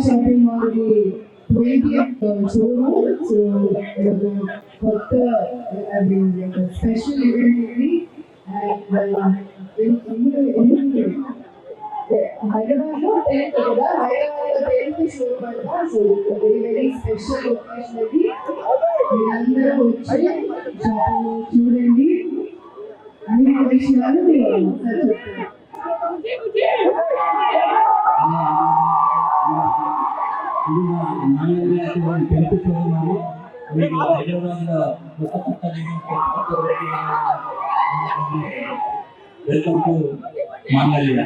shopping mall 20th showroom. So కొత్త like a special event ఉంది. హైదరాబాద్ లో 10th కదా, హైదరాబాద్ లో 10th షోరూమ్ అంట. సో వెరీ స్పెషల్ ఒకేషన్ అది. మీరందరూ వచ్చి షాపింగ్ చూడండి, అన్ని విషయాలు మీరు చెప్తారు. Welcome to Mangalya.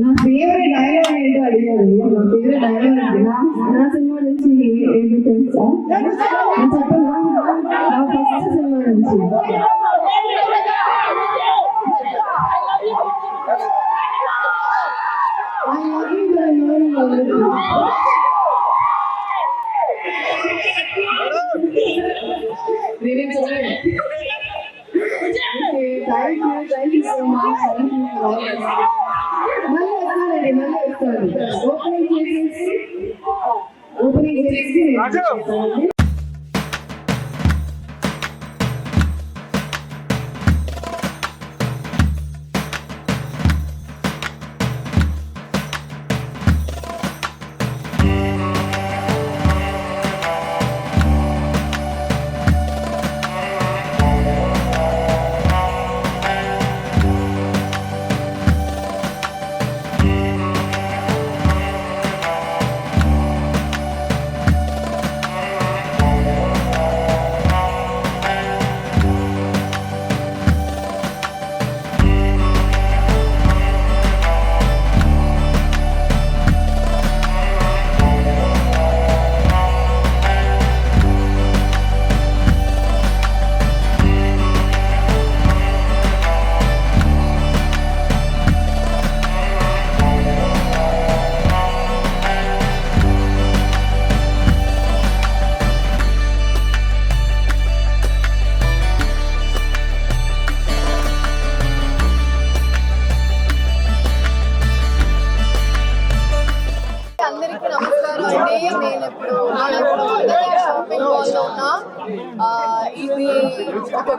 నా ఫేవరెట్ డైలాగ్ ఏంటో అడిగారు. నా ఫేవరెట్ డైలాగ్ నా సినిమా నుంచి ఏంటో తెలుసా? చెప్పనా? నా ఫస్ట్ సినిమా నుంచి నేనే చూడండి. Thank you so much. మళ్ళీ వస్తానండి. ఓపెనింగ్ చేసి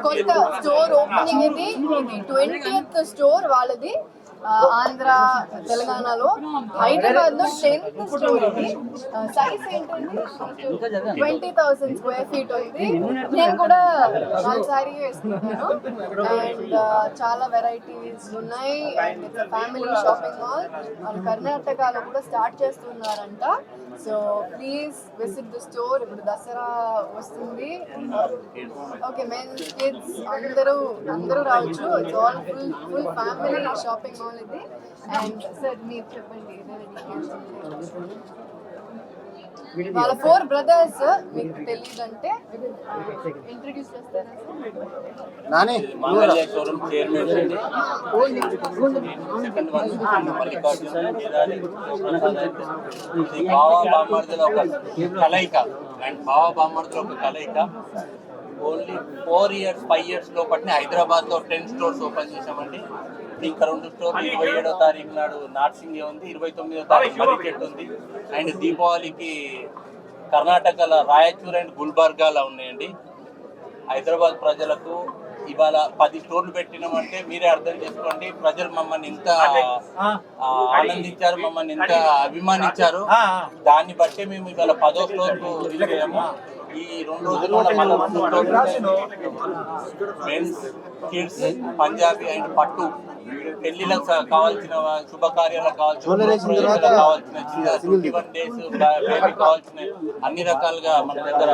కొత్త స్టోర్ ఓపెనింగ్ ఇది 20th స్టోర్ వాళ్ళది ఆంధ్ర తెలంగాణలో. హైదరాబాద్ లో 10th స్టోర్ ఇది. సైజ్ ఏంటండి 20,000 స్క్వేర్ ఫీట్ ఉంది. నేను కూడా సారీ వేసుకున్నాను అండ్ చాలా వెరైటీస్ ఉన్నాయి and it's family shopping mall. వాళ్ళు కర్ణాటకలో కూడా స్టార్ట్ చేస్తున్నారంట. So please visit the store. ఇప్పుడు దసరా వస్తుంది. ఓకే మెన్స్ కిడ్స్ అందరూ రావచ్చు. It's all full family shopping mall ఇది. అండ్ సార్ మీరు చెప్పండి వాళ్ళ 4 brothers మీకు తెలియదంటే ఇంట్రడ్యూస్ చేస్తారా నాని మంగళ్య షోరూమ్ చైర్మన్ అండి. సెకండ్ వన్ మల్లికార్జున కేదారి ఇది బావా బామ్మర్దుల ఒక కలయిక అండ్ బావా బామ్మర్దుల ఒక కలయిక. ఓన్లీ 4 years 5 years లోపట్నే హైదరాబాద్లో 10 stores ఓపెన్ చేశామండి. ఇంకా 2 స్టోర్లు 27వ తారీఖు నాడు నార్సింగ్ ఉంది, 29వ తారీఖు మర్రిచెట్టు ఉంది అండ్ దీపావళికి కర్ణాటకలో రాయచూర్ అండ్ గుల్బర్గాలో ఉన్నాయండి. హైదరాబాద్ ప్రజలకు ఇవాళ 10 స్టోర్లు పెట్టినామంటే మీరే అర్థం చేసుకోండి. ప్రజలు మమ్మల్ని ఎంత ఆనందించారు, మమ్మల్ని ఎంత అభిమానించారు. దాన్ని బట్టి మేము ఇవాళ 10వ స్టోర్కు దిగాము. ఈ 2 రోజుల్లో మెన్స్ కిడ్స్ పంజాబీ అండ్ పట్టు పెళ్లిలకు కావాల్సిన శుభకార్యాలకు కావాల్సిన 21 days బేబీ కావాల్సిన అన్ని రకాలుగా మన దగ్గర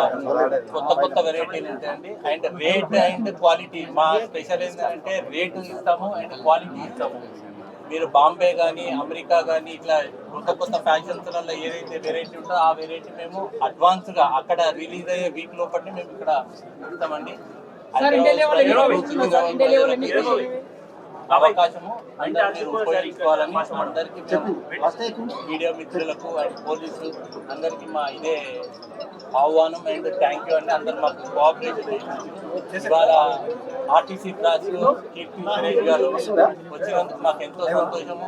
కొత్త వెరైటీలు ఉంటాయండి. అండ్ రేట్ అండ్ క్వాలిటీ మా స్పెషల్ ఏంటంటే రేటు ఇస్తాము అండ్ క్వాలిటీ ఇస్తాము. మీరు బాంబే కానీ అమెరికా కానీ ఇట్లా కొత్త ఫ్యాషన్స్లలో ఏదైతే వెరైటీ ఉంటుందో ఆ వెరైటీ మేము అడ్వాన్స్గా అక్కడ రిలీజ్ అయ్యే వీక్ లోపల మేము ఇక్కడ ఇస్తామండి. అవకాశము అందరూ ఉపయోగించుకోవాలని అందరికీ మీడియా మిత్రులకు అండ్ పోలీసు అందరికీ మా ఇదే ఆహ్వానం అండ్ థ్యాంక్ యూ అండి. అందరు మాకు కోఆపరేషన్ ఇవాళ ఆర్టీసీ క్లాస్ కీర్తి సురేష్ గారు వచ్చినందుకు మాకు ఎంతో సంతోషము.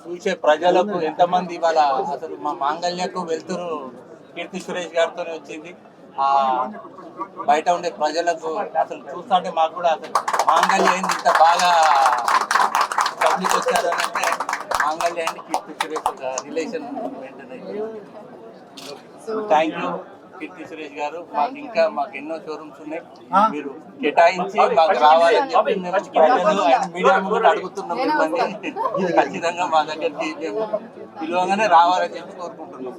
చూసే ప్రజలకు ఎంతమంది ఇవాళ అసలు మా మాంగళ్యకు వెళ్తురు కీర్తి సురేష్ గారితోనే వచ్చింది. బయట ఉండే ప్రజలకు అసలు చూస్తుంటే మాకు కూడా అసలు మాంగళ్య ఏంది ఇంత బాగా పబ్లిక్ వచ్చారు అని అంటే Mangalya and Keerthy Suresh relation maintain. Thank you Keerthy Suresh గారు. మాకు ఎన్నో షోరూమ్స్ ఉన్నాయి. మీరు కేటాయించి మాకు రావాలని చెప్పి మేము ప్రజలు అండ్ మీడియా కూడా అడుగుతున్నాం. మిమ్మల్ని ఖచ్చితంగా మా దగ్గరికి మేము పిలువగానే రావాలని చెప్పి కోరుకుంటున్నాం.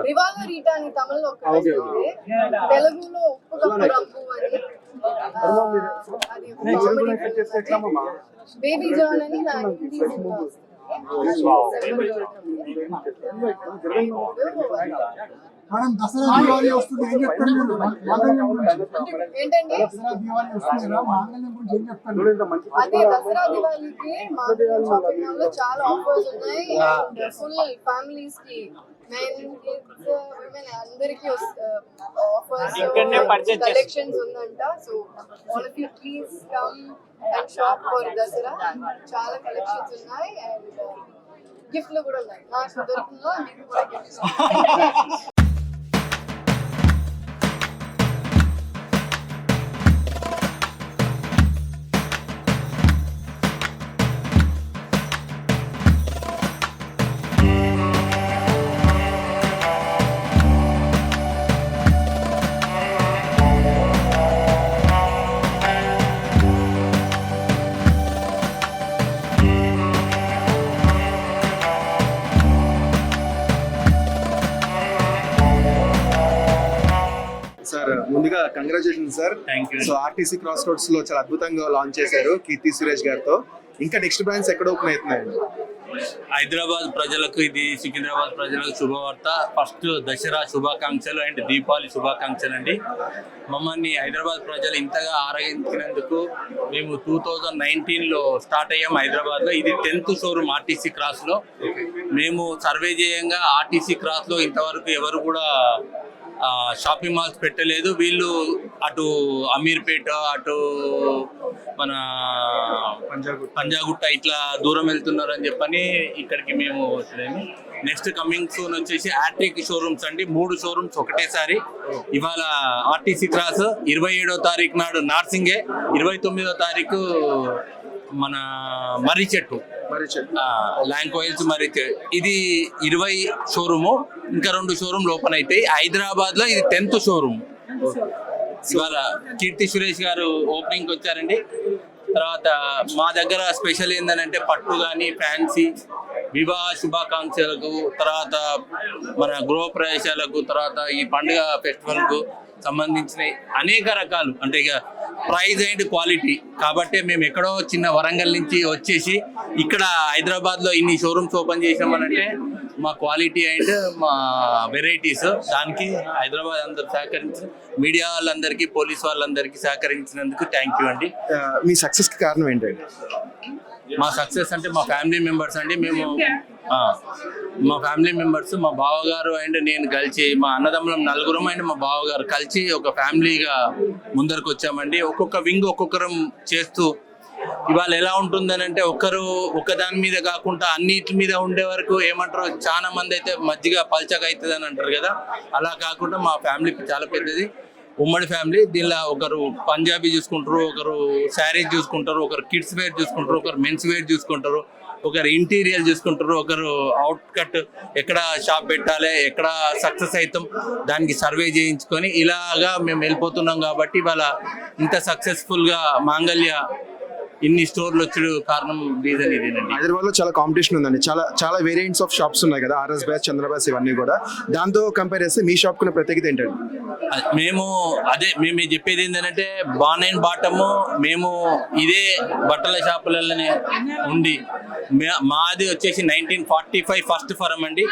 రివాల్వర్ ఈటా అని తమిళ్లో వస్తుంది, తెలుగులో ఉప్పు కప్పు రంపు అని, అది బేబీ జాన్ అని నా హిందీ సినిమా వస్తుంది. మేడం దసరా దివాళీ వస్తుంది ఏం చెప్తారు మీరు మాంగళ్యం గురించి? ఏంటండి దసరా దివాళీ వస్తుంది కదా మాంగళ్యం గురించి ఏం చెప్తారు? అదే దసరా దివాళీకి మాంగళ్యం షాపింగ్ మాల్ లో చాలా ఆఫర్స్ ఉన్నాయి. ఫుల్ ఫ్యామిలీస్ కి మెన్ కిడ్స్ విమెన్ అందరికీ ఆఫర్స్ ఇక్కడనే purchase కలెక్షన్స్ ఉందంట. So all of you please come and shop for Dasara. చాలా కలెక్షన్స్ ఉన్నాయి అండ్ గిఫ్ట్లు కూడా ఉన్నాయి. నాకు దొరుకుతుందో మీకు కూడా గిఫ్ట్స్. సార్ ముందుగా congratulation sir. Thank you. So RTC cross roads లో చాలా అద్భుతంగా లాంచ్ చేశారు కీర్తి సురేష్ గారితో. ఇంకా నెక్స్ట్ బ్రాంచ్ ఎక్కడ ఓపెన్ అవుతున్నాయండి? హైదరాబాద్ ప్రజలకు, ఇది సికింద్రాబాద్ ప్రజలకు శుభవార్త. ఫస్ట్ దసరా శుభాకాంక్షలు అండ్ దీపావళి శుభాకాంక్షలు అండి. మమ్మల్ని హైదరాబాద్ ప్రజలు ఇంతగా ఆరగించినందుకు మేము 2019లో స్టార్ట్ అయ్యాం హైదరాబాద్లో. ఇది 10th షోరూమ్ ఆర్టీసీ క్రాస్లో. మేము సర్వే చేయంగా ఆర్టీసీ క్రాస్లో ఇంతవరకు ఎవరు కూడా షాపింగ్ మాల్స్ పెట్టలేదు. వీళ్ళు అటు అమీర్పేట, అటు మన పంజాగుట్ట ఇట్లా దూరం వెళ్తున్నారు అని చెప్పని ఇక్కడికి మేము వచ్చాము. నెక్స్ట్ కమింగ్ సూన్ వచ్చేసి ఆర్టిక్ షోరూమ్స్ అండి. 3 షోరూమ్స్ ఒకటేసారి. ఇవాళ ఆర్టీసీ క్రాస్ 27వ తారీఖు నాడు నార్సింగే, 29వ తారీఖు మన మర్రి చెట్టు ల్యాంకోయిల్స్ మర్రి చెట్టు. ఇది 20 షోరూము. ఇంకా 2 షోరూమ్లు ఓపెన్ అవుతాయి. హైదరాబాద్ లో ఇది 10th షోరూమ్. ఇవాళ కీర్తి సురేష్ గారు ఓపెనింగ్ వచ్చారండి. తర్వాత మా దగ్గర స్పెషల్ ఏంటంటే పట్టు కానీ, ఫ్యాన్సీ, వివాహ శుభాకాంక్షలకు, తర్వాత మన గృహప్రవేశాలకు, తర్వాత ఈ పండుగ ఫెస్టివల్కు సంబంధించిన అనేక రకాలు, అంటే ఇక ప్రైస్ అండ్ క్వాలిటీ. కాబట్టి మేము ఎక్కడో చిన్న వరంగల్ నుంచి వచ్చేసి ఇక్కడ హైదరాబాద్లో ఇన్ని షోరూమ్స్ ఓపెన్ చేసామనంటే మా క్వాలిటీ అండ్ మా వెరైటీస్. దానికి హైదరాబాద్ అందరూ సహకరించి, మీడియా వాళ్ళందరికీ, పోలీస్ వాళ్ళందరికీ సహకరించినందుకు థ్యాంక్ యూ అండి. మీ సక్సెస్ కి కారణం ఏంటండి? మా సక్సెస్ అంటే మా ఫ్యామిలీ మెంబర్స్ అండి. మేము మా ఫ్యామిలీ మెంబర్స్, మా బావగారు అండ్ నేను కలిసి, మా అన్నదమ్ములం 4 అండ్ మా బావగారు కలిసి ఒక ఫ్యామిలీగా ముందరకు వచ్చామండి. ఒక్కొక్క వింగ్ ఒక్కొక్కరం చేస్తూ ఇవాళ ఎలా ఉంటుందని అంటే ఒక దాని మీద కాకుండా అన్నిటి మీద ఉండే వరకు ఏమంటారు, చాలా మంది అయితే మజ్జిగ పల్చగా అవుతుంది అని అంటారు కదా, అలా కాకుండా మా ఫ్యామిలీ చాలా పెద్దది, ఉమ్మడి ఫ్యామిలీ. దీనిలో ఒకరు పంజాబీ చూసుకుంటారు, ఒకరు శారీస్ చూసుకుంటారు, ఒకరు కిడ్స్ వేర్ చూసుకుంటారు, ఒకరు మెన్స్ వేర్ చూసుకుంటారు, ఒకరు ఇంటీరియర్ చూసుకుంటారు, ఒకరు అవుట్ కట్ ఎక్కడ షాప్ పెట్టాలి, ఎక్కడ సక్సెస్ అవుతాం దానికి సర్వే చేయించుకొని ఇలాగా మేము వెళ్ళిపోతున్నాం. కాబట్టి ఇవాళ ఇంత సక్సెస్ఫుల్గా మాంగళ్య ఇన్ని స్టోర్లు వచ్చే కారణం రీజన్ ఇదేనండి. హైదరాబాద్ లో చాలా కాంపిటీషన్ ఉందండి. చాలా వేరియంట్స్ ఆఫ్ షాప్స్ ఉన్నాయి కదా, ఆర్ఎస్ బ్యాచ్, చంద్రబాస్, ఇవన్నీ కూడా. దాంతో కంపేర్ చేస్తే మీ షాప్ కున్న ప్రత్యేకత ఏంటండి? మేము చెప్పేది ఏంటంటే బాన్ అండ్ బాటము మేము ఇదే బట్టల షాపులలోనే ఉండి, మాది వచ్చేసి 1945 ఫస్ట్ ఫరం అండి.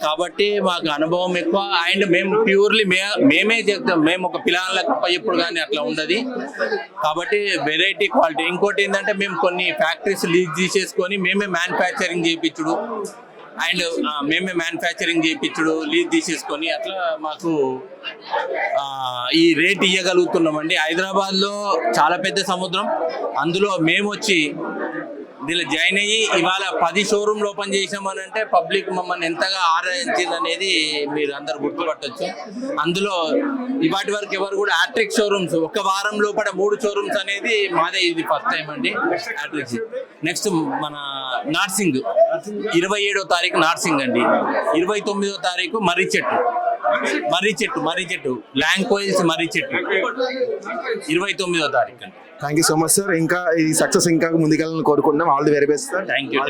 కాబట్టి మాకు అనుభవం ఎక్కువ. అండ్ మేము ప్యూర్లీ మేమే చెప్తాం, మేము ఒక పిల్లలకు ఎప్పుడు కానీ అట్లా ఉండదు. కాబట్టి వెరైటీ, క్వాలిటీ. ఇంకోటి ఏంటంటే మేము కొన్ని ఫ్యాక్టరీస్ లీజ్ తీసేసుకొని మేమే మ్యానుఫ్యాక్చరింగ్ చేయించుడు లీజ్ తీసేసుకొని అట్లా మాకు ఈ రేట్ ఇవ్వగలుగుతున్నామండి. హైదరాబాద్లో చాలా పెద్ద సముద్రం, అందులో మేము వచ్చి దీనిలో జాయిన్ అయ్యి ఇవాళ 10 షోరూమ్లు ఓపెన్ చేసామని అంటే పబ్లిక్ మమ్మల్ని ఎంతగా ఆరాధించింది అనేది మీరు అందరు గుర్తుపట్టవచ్చు. అందులో ఇవాటి వరకు ఎవరు కూడా హ్యాట్రిక్ షోరూమ్స్, ఒక వారం లోపల 3 షోరూమ్స్ అనేది మాదే, ఇది ఫస్ట్ టైం అండి హ్యాట్రిక్. నెక్స్ట్ మన నార్సింగ్ 27వ తారీఖు నార్సింగ్ అండి, 29వ తారీఖు మర్రి చెట్టు ల్యాంకోయిల్స్ మర్రి చెట్టు 29వ తారీఖు అండి. Thank you so much sir. ఇంకా ఈ సక్సెస్ ఇంకా ముందుకెళ్ళాలని కోరుకుంటున్నాం. All the very best sir. Thank you.